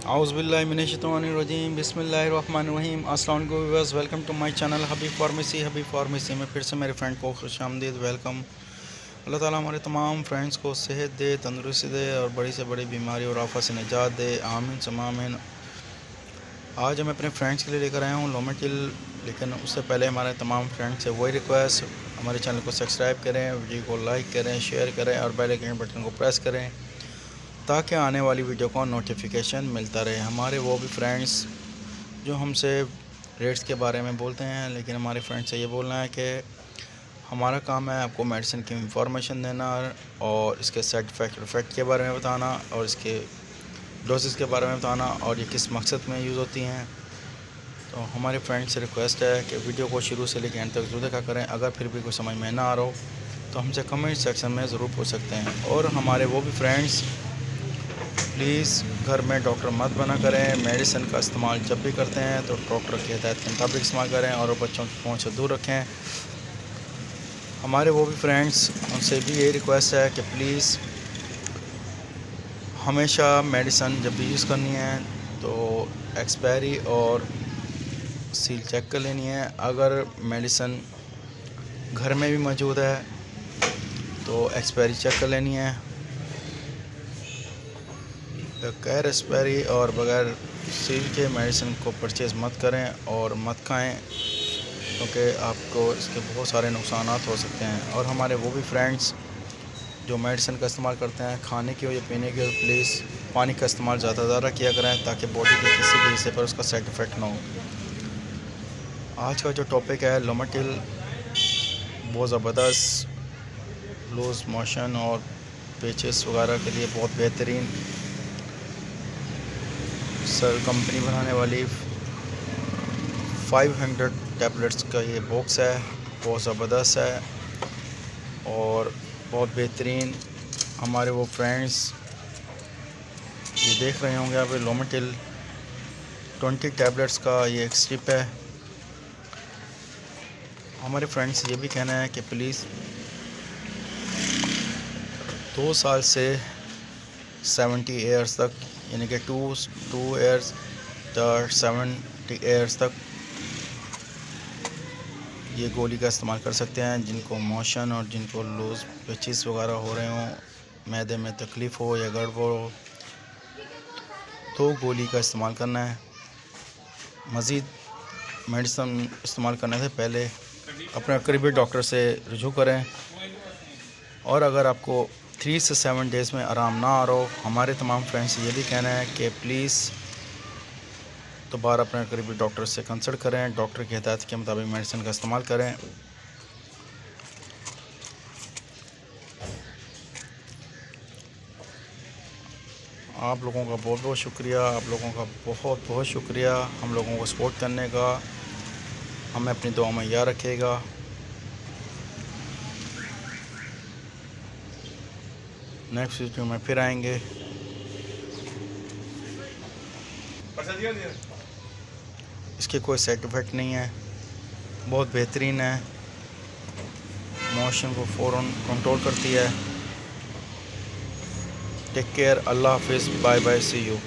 औज़ुबिल्लाहिमिनश्शैतानिर्रजीम बिस्मिल्लाहिर्रहमानिर्रहीम। अस्सलाम वालेकुम viewers, welcome to my channel Habib pharmacy में फिर से मेरे फ्रेंड को खुशामदीद वेलकम। अल्लाह ताला हमारे तमाम फ्रेंड्स को सेहत दे, तंदुरुस्ती दे और बड़ी से बड़ी बीमारी और आफत से निजात दे, आमीन समा आमीन। आज हम अपने फ्रेंड्स के लिए लेकर आया हूँ लोमेटिल, लेकिन उससे पहले हमारे तमाम फ्रेंड्स से वही रिक्वेस्ट, हमारे चैनल को सब्सक्राइब करें, वीडियो को लाइक करें, शेयर करें और बेल आइकन बटन को प्रेस करें ताकि आने वाली वीडियो को नोटिफिकेशन मिलता रहे। हमारे वो भी फ्रेंड्स जो हमसे रेट्स के बारे में बोलते हैं, लेकिन हमारे फ्रेंड्स से ये बोलना है कि हमारा काम है आपको मेडिसिन की इंफॉर्मेशन देना और इसके साइड इफ़ेक्ट के बारे में बताना और इसके डोसेस के बारे में बताना और ये किस मकसद में यूज़ होती हैं। तो हमारे फ्रेंड्स से रिक्वेस्ट है कि वीडियो को शुरू से लेकर एंड तक ज़रूर देखा करें। अगर फिर भी कोई समझ में ना आ रहा हो तो हमसे कमेंट सेक्शन में ज़रूर पूछ सकते हैं। और हमारे वो भी फ्रेंड्स प्लीज़ घर में डॉक्टर मत बना करें, मेडिसिन का इस्तेमाल जब भी करते हैं तो डॉक्टर की हिदायत के मुताबिक इस्तेमाल करें और बच्चों की पहुंच से दूर रखें। हमारे वो भी फ्रेंड्स उनसे भी यही रिक्वेस्ट है कि प्लीज़ हमेशा मेडिसिन जब भी यूज़ करनी है तो एक्सपायरी और सील चेक कर लेनी है। अगर मेडिसिन घर में भी मौजूद है तो एक्सपायरी चेक कर लेनी है। बगैर एक्सपायरी और बगैर सील के मेडिसिन को परचेज़ मत करें और मत खाएं, क्योंकि आपको इसके बहुत सारे नुकसान हो सकते हैं। और हमारे वो भी फ्रेंड्स जो मेडिसिन का इस्तेमाल करते हैं खाने की हो या पीने की हो, प्लीज़ पानी का इस्तेमाल ज़्यादा किया करें ताकि बॉडी के किसी भी हिस्से पर उसका साइड इफ़ेक्ट ना हो। आज का जो टॉपिक है लोमेटिल, बहुत ज़बरदस्त लूज़ मोशन और पेचेस वगैरह के लिए बहुत बेहतरीन सर कंपनी बनाने वाली 500 टैबलेट्स का ये बॉक्स है। बहुत ज़बरदस्त है और बहुत बेहतरीन। हमारे वो फ्रेंड्स ये देख रहे होंगे आप, लोमेटिल 20 टैबलेट्स का ये एक स्ट्रिप है। हमारे फ्रेंड्स ये भी कहना है कि प्लीज़ 2 साल से 70 ईयर्स तक, यानी कि 2 ईयर्स 70 ईयर्स तक ये गोली का इस्तेमाल कर सकते हैं। जिनको मोशन और जिनको लूज़ पेचिस वगैरह हो रहे हों, मैदे में तकलीफ़ हो या गड़बड़ हो, तो गोली का इस्तेमाल करना है। मज़ीद मेडिसिन इस्तेमाल करने से पहले अपने करीबी डॉक्टर से रुजू करें। और अगर आपको 3 से 7 डेज़ में आराम ना आ रहा हो, हमारे तमाम फ्रेंड्स से ये भी कहना है कि प्लीज़ दोबारा अपने करीबी डॉक्टर से कंसल्ट करें, डॉक्टर की हिदायत के मुताबिक मेडिसिन का इस्तेमाल करें। आप लोगों का बहुत बहुत शुक्रिया, आप लोगों का बहुत बहुत शुक्रिया हम लोगों को सपोर्ट करने का। हमें अपनी दुआ में याद रखिएगा। नेक्स्ट वीडियो में फिर आएंगे। इसके कोई साइड इफ़ेक्ट नहीं है, बहुत बेहतरीन है, मोशन को फ़ौरन कंट्रोल करती है। टेक केयर, अल्लाह हाफिज़, बाय बाय, सी यू।